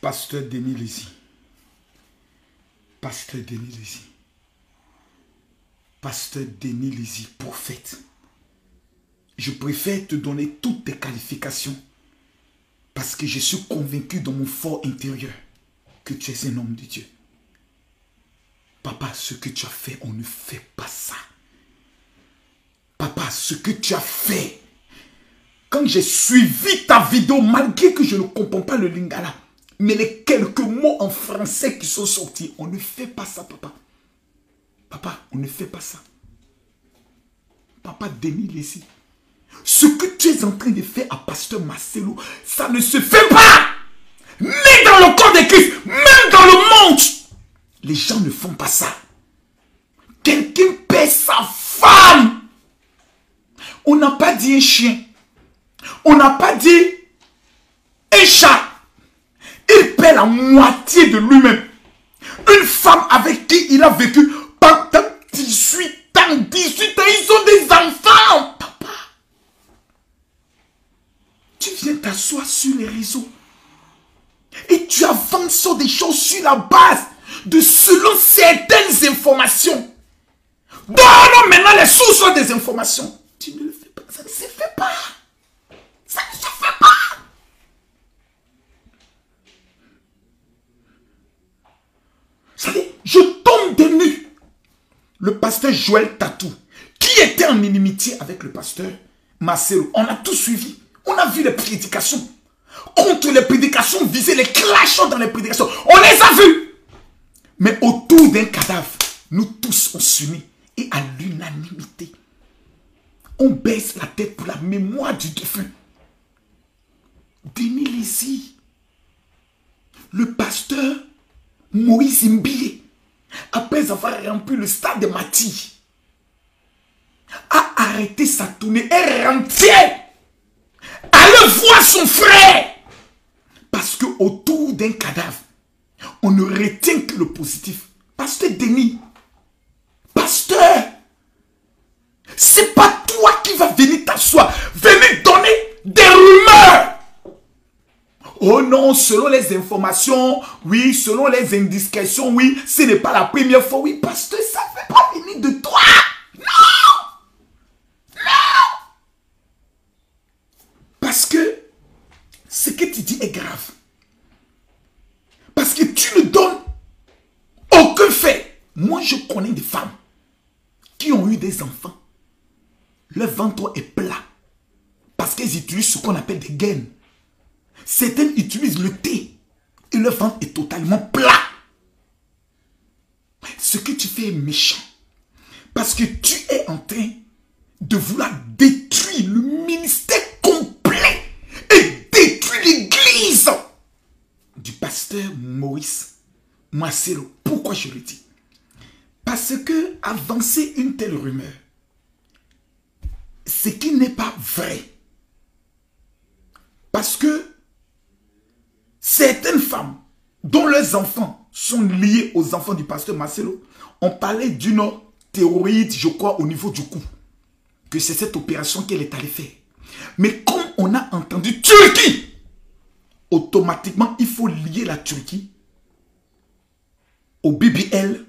Pasteur Denis Lézy. Pasteur Denis Lézy. Pasteur Denis Lézy, prophète. Je préfère te donner toutes tes qualifications parce que je suis convaincu dans mon fort intérieur que tu es un homme de Dieu. Papa, ce que tu as fait, on ne fait pas ça. Papa, ce que tu as fait, quand j'ai suivi ta vidéo, malgré que je ne comprends pas le lingala, mais les quelques mots en français qui sont sortis, on ne fait pas ça, papa. Papa, on ne fait pas ça. Papa Denis Lézy, ce que tu es en train de faire à Pasteur Marcelo, ça ne se fait pas. Ni dans le corps de Christ, même dans le monde. Les gens ne font pas ça. Quelqu'un paie sa femme. On n'a pas dit un chien. On n'a pas dit un chat. Il paie la moitié de lui-même. Une femme avec qui il a vécu pendant 18 ans. 18 ans, ils ont des enfants. Papa, tu viens t'asseoir sur les réseaux. Et tu avances sur des choses sur la base de selon certaines informations. Donne maintenant les sources des informations. Tu ne le fais pas. Ça ne se fait pas. Ça ne se fait pas. Ça dit, je tombe de nu. Le pasteur Joël Tatou, qui était en inimitié avec le pasteur Marcelo, on a tout suivi. On a vu les prédications. Contre les prédications visées, les clashs dans les prédications. On les a vus. Mais autour d'un cadavre, nous tous on s'unit. Et à l'unanimité, on baisse la tête pour la mémoire du défunt. Denis Lézy, le pasteur Moïse Mbillé, après avoir rempli le stade de Mati, a arrêté sa tournée et rentière. Allez voir son frère. Parce que autour d'un cadavre, on ne retient que le positif. Pasteur Denis, pasteur, c'est pas toi qui vas venir t'asseoir, venir donner des rumeurs. Oh non, selon les informations, oui, selon les indiscrétions, oui, ce n'est pas la première fois, oui, pasteur, ça ne fait pas venir de toi. Non! Non! Parce que ce que tu dis est grave. Parce que tu ne donnes aucun fait. Moi, je connais des femmes qui ont eu des enfants. Leur ventre est plat. Parce qu'elles utilisent ce qu'on appelle des gaines. Certaines utilisent le thé. Et leur ventre est totalement plat. Ce que tu fais est méchant. Parce que tu es en train de vouloir détruire le ministère complet. Et détruire l'église du pasteur Maurice Marcelo. Pourquoi je le dis? Parce que avancer une telle rumeur, ce qui n'est pas vrai. Parce que certaines femmes dont leurs enfants sont liés aux enfants du pasteur Marcelo, on parlait d'une théorie, je crois, au niveau du cou. Que c'est cette opération qu'elle est allée faire. Mais comme on a entendu Turquie, automatiquement, il faut lier la Turquie au BBL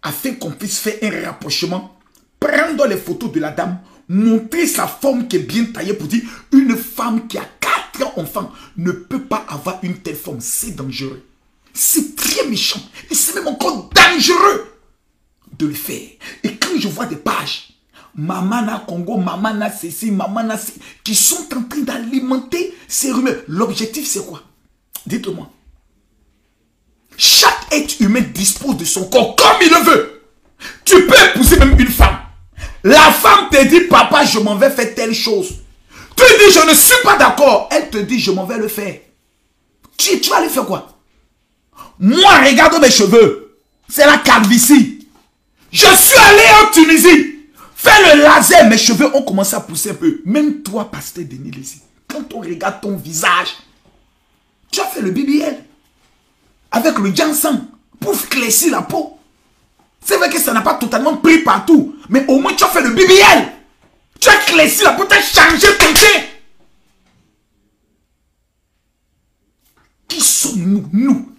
afin qu'on puisse faire un rapprochement, prendre les photos de la dame, montrer sa forme qui est bien taillée pour dire une femme qui a 4 enfants ne peut pas avoir une telle forme. C'est dangereux. C'est très méchant. Et c'est même encore dangereux de le faire. Et quand je vois des pages, Mamana Congo, Mamana ceci, Mamana ceci, qui sont en train d'alimenter ces rumeurs. L'objectif c'est quoi? Dites-moi. Chaque être humain dispose de son corps comme il le veut. Tu peux épouser même une femme. La femme te dit, papa, je m'en vais faire telle chose. Tu dis, je ne suis pas d'accord. Elle te dit, je m'en vais le faire. Tu vas aller faire quoi? Moi, regarde mes cheveux. C'est la calvitie. Je suis allé en Tunisie. Fais le laser, mes cheveux ont commencé à pousser un peu. Même toi, pasteur Denis Lézy, quand on regarde ton visage, tu as fait le BBL. Avec le ginseng pour éclaircir la peau. C'est vrai que ça n'a pas totalement pris partout. Mais au moins tu as fait le BBL. Tu as éclairci la peau, tu as changé ton teint. Qui sont sommes-nous, nous?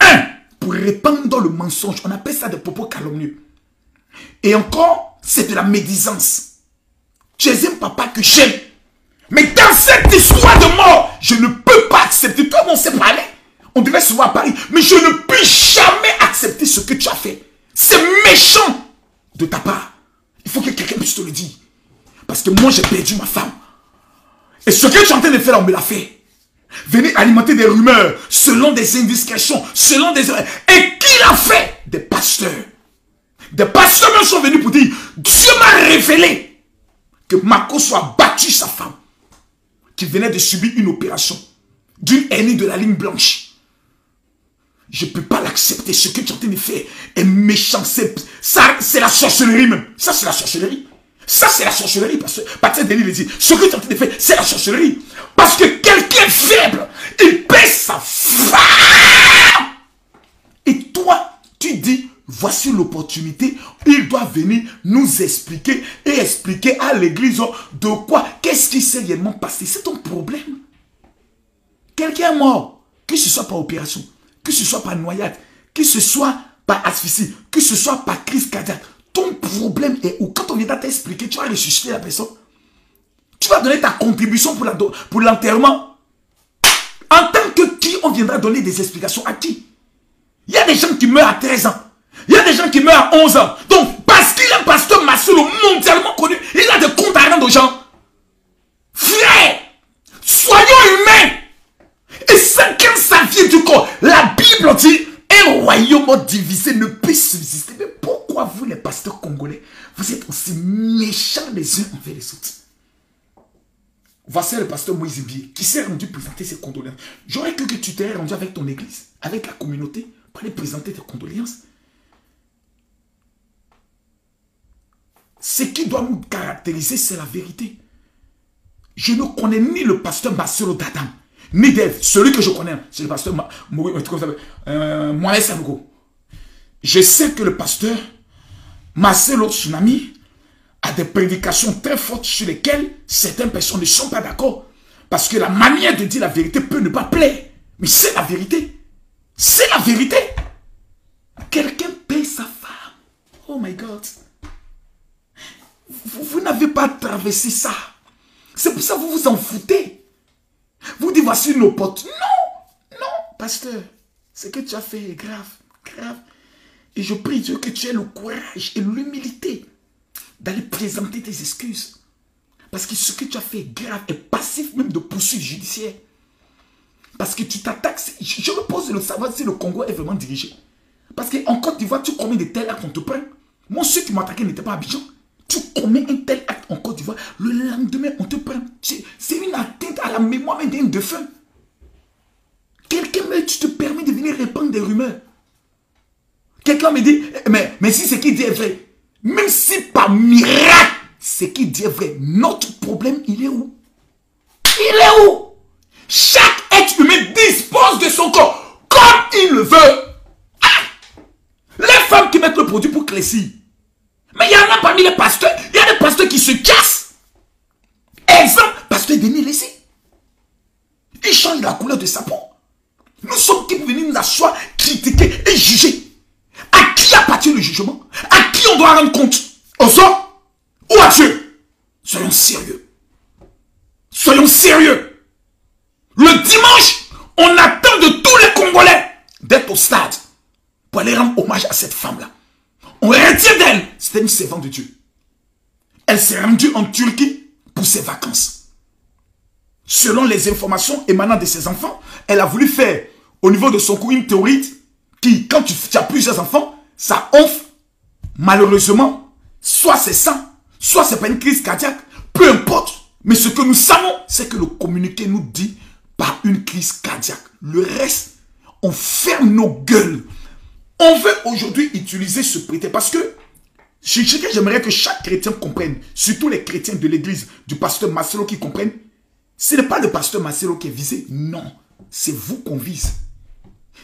Un, pour répandre le mensonge. On appelle ça des propos calomnieux. Et encore, c'est de la médisance. Tu es un papa que j'aime. Mais dans cette histoire de mort, je ne peux pas accepter. Toi, on s'est parlé. On devait se voir à Paris. Mais je ne peux jamais accepter ce que tu as fait. C'est méchant de ta part. Il faut que quelqu'un puisse te le dire. Parce que moi, j'ai perdu ma femme. Et ce que tu es en train de faire, on me l'a fait. Venez alimenter des rumeurs, selon des indiscrétions, selon des... Et qui l'a fait? Des pasteurs. Des pasteurs même sont venus pour dire, Dieu m'a révélé que Marco soit battu sa femme, qui venait de subir une opération, d'une hernie de la ligne blanche. Je ne peux pas l'accepter. Ce que tu es en train de faire est méchant. C'est la sorcellerie même. Ça, c'est la sorcellerie. Ça, c'est la sorcellerie. Parce que Patrick Denis le dit. Ce que tu es en train de faire, c'est la sorcellerie. Parce que quelqu'un faible, il paie sa femme. Et toi, tu dis, voici l'opportunité. Il doit venir nous expliquer et expliquer à l'église de quoi, qu'est-ce qui s'est réellement passé. C'est ton problème. Quelqu'un est mort, que ce soit par opération, que ce soit par noyade, que ce soit par asphyxie, que ce soit par crise cardiaque. Ton problème est où? Quand on viendra t'expliquer, tu vas ressusciter la personne. Tu vas donner ta contribution pour l'enterrement. En tant que qui, on viendra donner des explications à qui? Il y a des gens qui meurent à 13 ans. Il y a des gens qui meurent à 11 ans. Donc, parce qu'il est un pasteur Masolo mondialement connu, il a des comptes à rendre aux gens. Frère, soyons humains. Et chacun sa vie du corps. La Bible dit, un royaume divisé ne peut subsister. Mais pourquoi vous, les pasteurs congolais, vous êtes aussi méchants les uns envers les autres? Voici le pasteur Moïse Bié qui s'est rendu présenter ses condoléances. J'aurais cru que tu t'es rendu avec ton église, avec la communauté, pour aller présenter tes condoléances. Ce qui doit nous caractériser, c'est la vérité. Je ne connais ni le pasteur Marcelo d'Adam, ni d'Ève. Celui que je connais, c'est le pasteur Mohamed Sanogo. Je sais que le pasteur Marcelo Tsunami a des prédications très fortes sur lesquelles certaines personnes ne sont pas d'accord. Parce que la manière de dire la vérité peut ne pas plaire. Mais c'est la vérité. C'est la vérité. Quelqu'un paie sa femme. Oh my God. Vous n'avez pas traversé ça. C'est pour ça que vous vous en foutez. Vous dites voici une opportunité. Non, non, pasteur. Ce que tu as fait est grave, grave. Et je prie Dieu que tu aies le courage et l'humilité d'aller présenter tes excuses. Parce que ce que tu as fait est grave et passif même de poursuite judiciaire. Parce que tu t'attaques. Je me pose de savoir si le Congo est vraiment dirigé. Parce qu'en Côte d'Ivoire, tu commets de tels actes qu'on te prend. Moi, ceux qui m'ont attaqué n'étaient pas à Abidjan. Tu commets un tel acte en Côte d'Ivoire, le lendemain, on te prend. C'est une atteinte à la mémoire même d'un défunt. Quelqu'un me dit, tu te permets de venir répandre des rumeurs. Quelqu'un me dit, mais si ce qu'il dit est vrai, même si par miracle, ce qu'il dit est vrai, notre problème, il est où? Il est où? Chaque être humain dispose de son corps comme il le veut. Ah! Les femmes qui mettent le produit pour clécir. Mais il y en a parmi les pasteurs, il y a des pasteurs qui se cassent. Exemple, pasteur Denis Lessé. Il change la couleur de sa peau. Nous sommes qui pour venir nous asseoir, critiquer et juger. À qui appartient le jugement? À qui on doit rendre compte? Aux hommes ou à Dieu? Soyons sérieux. Soyons sérieux. Le dimanche, on attend de tous les Congolais d'être au stade pour aller rendre hommage à cette femme-là. On retient d'elle. C'était une servante de Dieu. Elle s'est rendue en Turquie pour ses vacances. Selon les informations émanant de ses enfants, elle a voulu faire au niveau de son cou une théorie qui, quand tu as plusieurs enfants, ça enfle. Malheureusement, soit c'est ça, soit c'est pas une crise cardiaque, peu importe. Mais ce que nous savons, c'est que le communiqué nous dit par une crise cardiaque. Le reste, on ferme nos gueules. On veut aujourd'hui utiliser ce prétexte parce que j'aimerais que chaque chrétien comprenne, surtout les chrétiens de l'église du pasteur Marcelo qui comprennent, ce n'est pas le pasteur Marcelo qui est visé, non, c'est vous qu'on vise.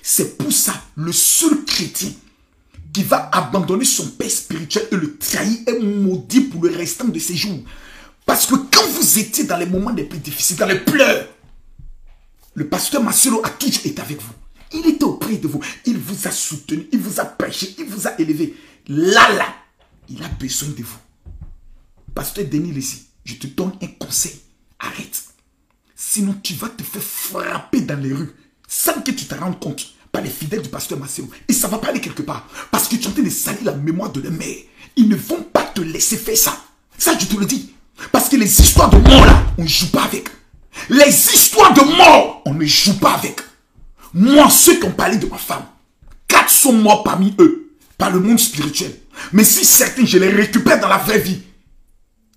C'est pour ça, le seul chrétien qui va abandonner son père spirituel et le trahir est maudit pour le restant de ses jours. Parce que quand vous étiez dans les moments les plus difficiles, dans les pleurs, Le pasteur Marcelo a toujours été avec vous. Il était auprès de vous. Il vous a soutenu, il vous a prêché, il vous a élevé. Là, il a besoin de vous. Pasteur Denis Lessi, je te donne un conseil. Arrête. Sinon, tu vas te faire frapper dans les rues sans que tu te rendes compte par les fidèles du pasteur Marcelo. Et ça ne va pas aller quelque part. Parce que tu es en train de salir la mémoire de leur mère. Ils ne vont pas te laisser faire ça. Ça, je te le dis. Parce que les histoires de mort, là, on ne joue pas avec. Les histoires de mort, on ne joue pas avec. Moi, ceux qui ont parlé de ma femme, 4 sont morts parmi eux, par le monde spirituel. Mais si certains, je les récupère dans la vraie vie,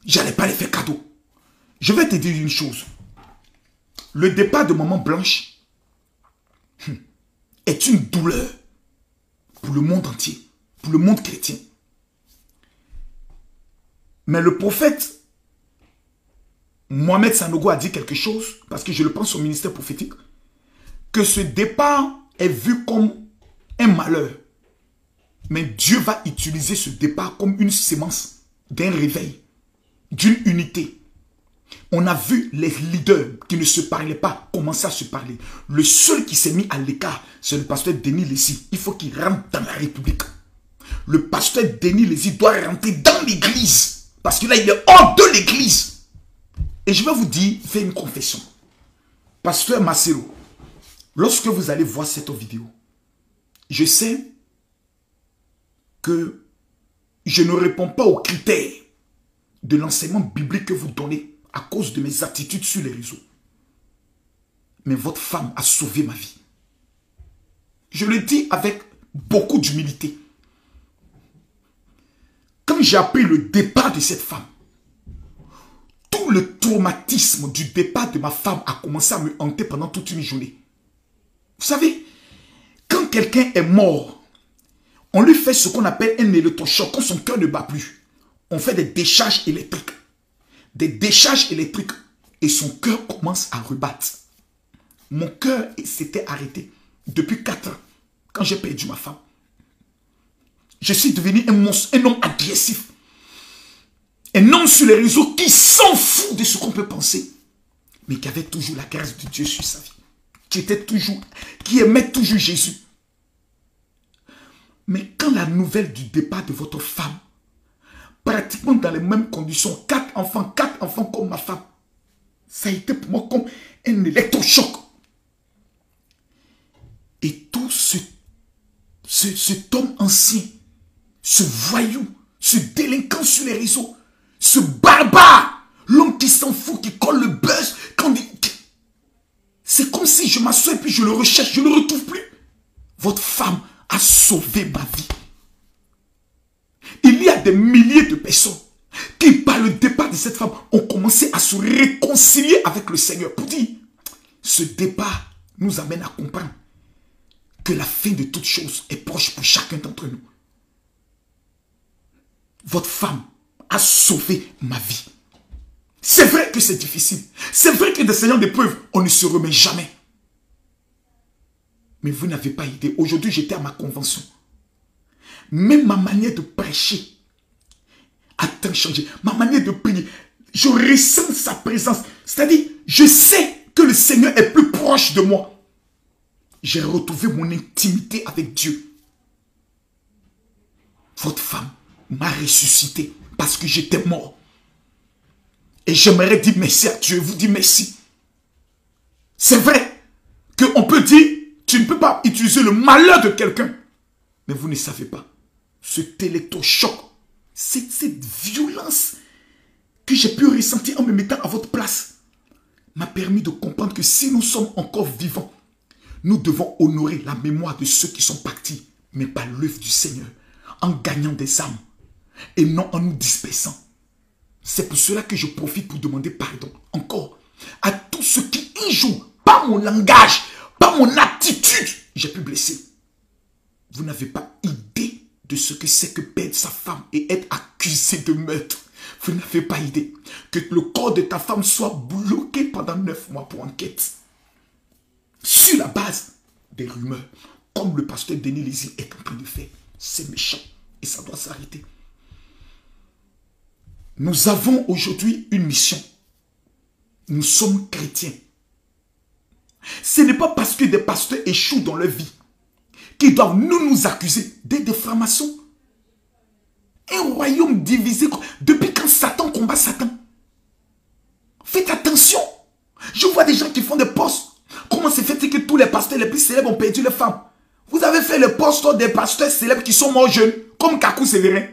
je n'allais pas les faire cadeau. Je vais te dire une chose. Le départ de Maman Blanche est une douleur pour le monde entier, pour le monde chrétien. Mais le prophète Mohamed Sanogo a dit quelque chose, parce que je le pense au ministère prophétique, que ce départ est vu comme un malheur. Mais Dieu va utiliser ce départ comme une sémence d'un réveil, d'une unité. On a vu les leaders qui ne se parlaient pas commencer à se parler. Le seul qui s'est mis à l'écart, c'est le pasteur Denis Lessi. Il faut qu'il rentre dans la République. Le pasteur Denis Lessi doit rentrer dans l'église. Parce que là, il est hors de l'église. Et je vais vous dire, faire une confession. Pasteur Marcelo, lorsque vous allez voir cette vidéo, je sais que je ne réponds pas aux critères de l'enseignement biblique que vous donnez à cause de mes attitudes sur les réseaux. Mais votre femme a sauvé ma vie. Je le dis avec beaucoup d'humilité. Quand j'ai appris le départ de cette femme, tout le traumatisme du départ de ma femme a commencé à me hanter pendant toute une journée. Vous savez, quand quelqu'un est mort, on lui fait ce qu'on appelle un électrochoc. Quand son cœur ne bat plus, on fait des décharges électriques. Des décharges électriques. Et son cœur commence à rebattre. Mon cœur s'était arrêté depuis 4 ans, quand j'ai perdu ma femme. Je suis devenu un monstre, un homme agressif. Un homme sur les réseaux qui s'en fout de ce qu'on peut penser, mais qui avait toujours la grâce de Dieu sur sa vie. Qui aimait toujours Jésus. Mais quand la nouvelle du départ de votre femme, pratiquement dans les mêmes conditions, 4 enfants comme ma femme, ça a été pour moi comme un électrochoc. Et tout cet homme ancien, ce voyou, ce délinquant sur les réseaux, ce barbare, l'homme qui s'en fout, qui colle le buzz, c'est comme si je m'assois et puis je le recherche, je ne le retrouve plus. Votre femme a sauvé ma vie. Il y a des milliers de personnes qui, par le départ de cette femme, ont commencé à se réconcilier avec le Seigneur. Pour dire, ce départ nous amène à comprendre que la fin de toute chose est proche pour chacun d'entre nous. Votre femme a sauvé ma vie. C'est vrai que c'est difficile. C'est vrai que des seigneurs d'épreuve, on ne se remet jamais. Mais vous n'avez pas idée. Aujourd'hui, j'étais à ma convention. Même ma manière de prêcher a tant changé. Ma manière de prier. Je ressens sa présence. C'est-à-dire, je sais que le Seigneur est plus proche de moi. J'ai retrouvé mon intimité avec Dieu. Votre femme m'a ressuscité parce que j'étais mort. Et j'aimerais dire merci à Dieu. Vous dire merci. C'est vrai qu'on peut dire, tu ne peux pas utiliser le malheur de quelqu'un. Mais vous ne savez pas. Cet électrochoc, cette violence que j'ai pu ressentir en me mettant à votre place, m'a permis de comprendre que si nous sommes encore vivants, nous devons honorer la mémoire de ceux qui sont partis, mais par l'œuvre du Seigneur, en gagnant des âmes et non en nous dispersant. C'est pour cela que je profite pour demander pardon encore à tous ceux qui un jour, par mon langage, par mon attitude, j'ai pu blesser. Vous n'avez pas idée de ce que c'est que perdre sa femme et être accusé de meurtre. Vous n'avez pas idée que le corps de ta femme soit bloqué pendant 9 mois pour enquête. Sur la base des rumeurs, comme le pasteur Denis Lessi est en train de faire. C'est méchant et ça doit s'arrêter. Nous avons aujourd'hui une mission. Nous sommes chrétiens. Ce n'est pas parce que des pasteurs échouent dans leur vie qu'ils doivent nous accuser des déformations. Un royaume divisé. Depuis quand Satan combat Satan? Faites attention. Je vois des gens qui font des posts. Comment se fait-il que tous les pasteurs les plus célèbres ont perdu les femmes? Vous avez fait le post des pasteurs célèbres qui sont morts jeunes, comme Kakou Sévérin.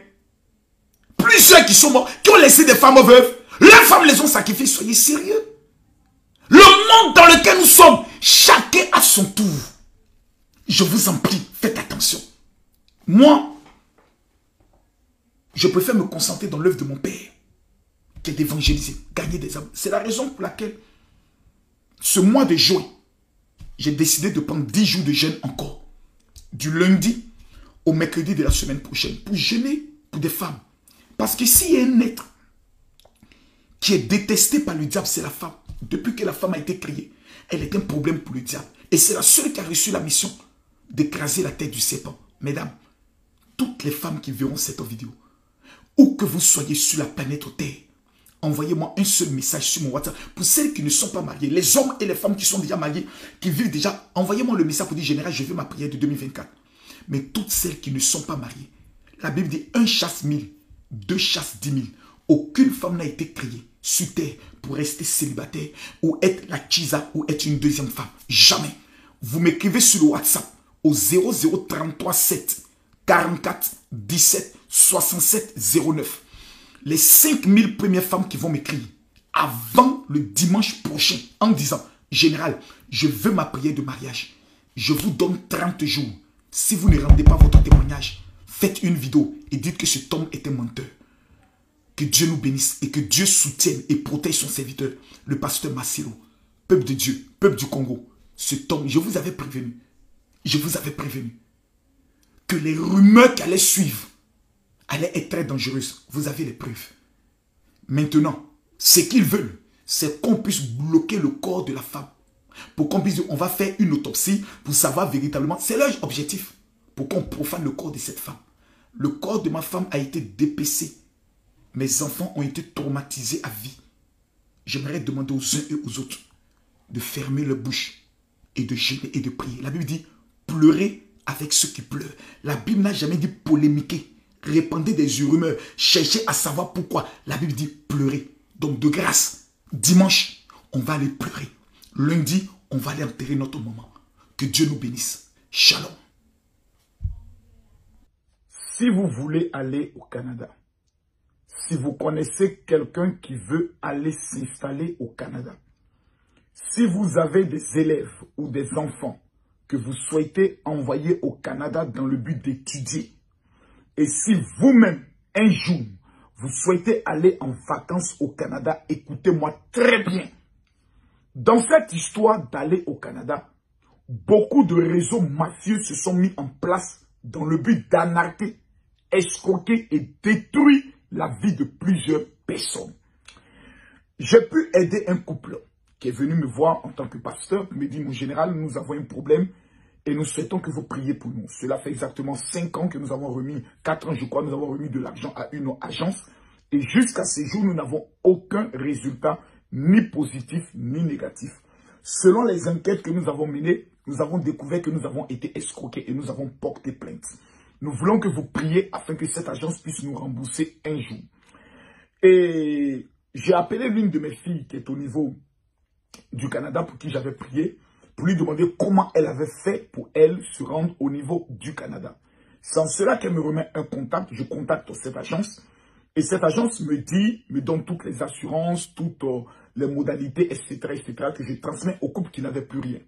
Plusieurs qui sont morts, qui ont laissé des femmes veuves. Leurs femmes les ont sacrifiées. Soyez sérieux. Le monde dans lequel nous sommes, chacun à son tour. Je vous en prie, faites attention. Moi, je préfère me concentrer dans l'œuvre de mon Père que d'évangéliser, gagner des âmes. C'est la raison pour laquelle, ce mois de juin, j'ai décidé de prendre 10 jours de jeûne encore. Du lundi au mercredi de la semaine prochaine. Pour jeûner pour des femmes. Parce que s'il y a un être qui est détesté par le diable, c'est la femme. Depuis que la femme a été créée, elle est un problème pour le diable. Et c'est la seule qui a reçu la mission d'écraser la tête du serpent. Mesdames, toutes les femmes qui verront cette vidéo, où que vous soyez sur la planète Terre, envoyez-moi un seul message sur mon WhatsApp. Pour celles qui ne sont pas mariées, les hommes et les femmes qui sont déjà mariés, qui vivent déjà, envoyez-moi le message pour dire, général, je veux ma prière de 2024. Mais toutes celles qui ne sont pas mariées, la Bible dit, 1 chasse 1000, 2 chasse 10 000. Aucune femme n'a été créée sur terre pour rester célibataire ou être la chisa ou être une deuxième femme. Jamais. Vous m'écrivez sur le WhatsApp au 0033 7 44 17 67 09. Les 5000 premières femmes qui vont m'écrire avant le dimanche prochain en disant, général, je veux ma prière de mariage. Je vous donne 30 jours. Si vous ne rendez pas votre témoignage, faites une vidéo et dites que cet homme est un menteur. Que Dieu nous bénisse et que Dieu soutienne et protège son serviteur, le pasteur Marcelo. Peuple de Dieu, peuple du Congo, cet homme, je vous avais prévenu. Je vous avais prévenu que les rumeurs qui allaient suivre allaient être très dangereuses. Vous avez les preuves. Maintenant, ce qu'ils veulent, c'est qu'on puisse bloquer le corps de la femme. Pour qu'on puisse dire, on va faire une autopsie pour savoir véritablement. C'est leur objectif. Pour qu'on profane le corps de cette femme. Le corps de ma femme a été dépecé. Mes enfants ont été traumatisés à vie. J'aimerais demander aux uns et aux autres de fermer leur bouche et de gêner et de prier. La Bible dit, pleurez avec ceux qui pleurent. La Bible n'a jamais dit polémiquer, répandez des rumeurs, cherchez à savoir pourquoi. La Bible dit pleurer. Donc de grâce, dimanche, on va aller pleurer. Lundi, on va aller enterrer notre maman. Que Dieu nous bénisse. Shalom. Si vous voulez aller au Canada, si vous connaissez quelqu'un qui veut aller s'installer au Canada, si vous avez des élèves ou des enfants que vous souhaitez envoyer au Canada dans le but d'étudier, et si vous-même, un jour, vous souhaitez aller en vacances au Canada, écoutez-moi très bien. Dans cette histoire d'aller au Canada, beaucoup de réseaux mafieux se sont mis en place dans le but d'arnaquer, escroquer et détruire la vie de plusieurs personnes. J'ai pu aider un couple qui est venu me voir en tant que pasteur, qui me dit, mon général, nous avons un problème et nous souhaitons que vous priez pour nous. Cela fait exactement 5 ans que nous avons remis, 4 ans je crois, nous avons remis de l'argent à une agence et jusqu'à ce jour, nous n'avons aucun résultat, ni positif, ni négatif. Selon les enquêtes que nous avons menées, nous avons découvert que nous avons été escroqués et nous avons porté plainte. Nous voulons que vous priez afin que cette agence puisse nous rembourser un jour. Et j'ai appelé l'une de mes filles qui est au niveau du Canada pour qui j'avais prié, pour lui demander comment elle avait fait pour elle se rendre au niveau du Canada. C'est en cela qu'elle me remet un contact, je contacte cette agence et cette agence me donne toutes les assurances, toutes les modalités, etc., que je transmets au couple qui n'avait plus rien.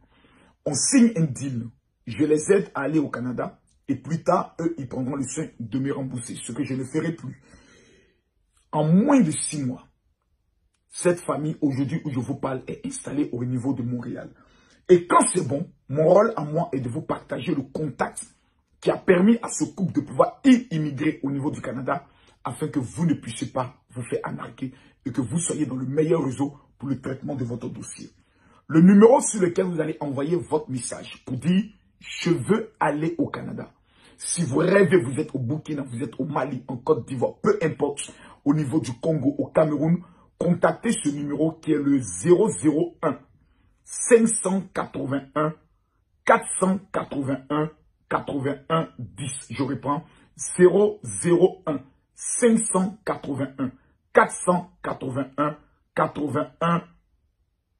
On signe un deal, je les aide à aller au Canada. Et plus tard, eux, ils prendront le soin de me rembourser, ce que je ne ferai plus. En moins de 6 mois, cette famille, aujourd'hui où je vous parle, est installée au niveau de Montréal. Et quand c'est bon, mon rôle à moi est de vous partager le contact qui a permis à ce couple de pouvoir immigrer au niveau du Canada afin que vous ne puissiez pas vous faire arnaquer et que vous soyez dans le meilleur réseau pour le traitement de votre dossier. Le numéro sur lequel vous allez envoyer votre message pour dire « Je veux aller au Canada ». Si vous rêvez, vous êtes au Burkina, vous êtes au Mali, en Côte d'Ivoire, peu importe, au niveau du Congo, au Cameroun, contactez ce numéro qui est le 001 581 481 81 10. Je reprends. 001 581 481 81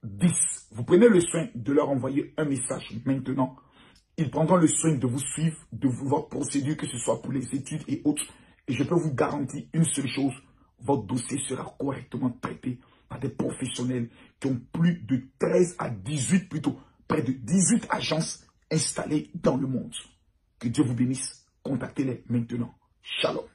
10. Vous prenez le soin de leur envoyer un message maintenant. Ils prendront le soin de vous suivre, de votre procédure, que ce soit pour les études et autres. Et je peux vous garantir une seule chose, votre dossier sera correctement traité par des professionnels qui ont plus de 13 à 18, plutôt près de 18 agences installées dans le monde. Que Dieu vous bénisse. Contactez-les maintenant. Shalom.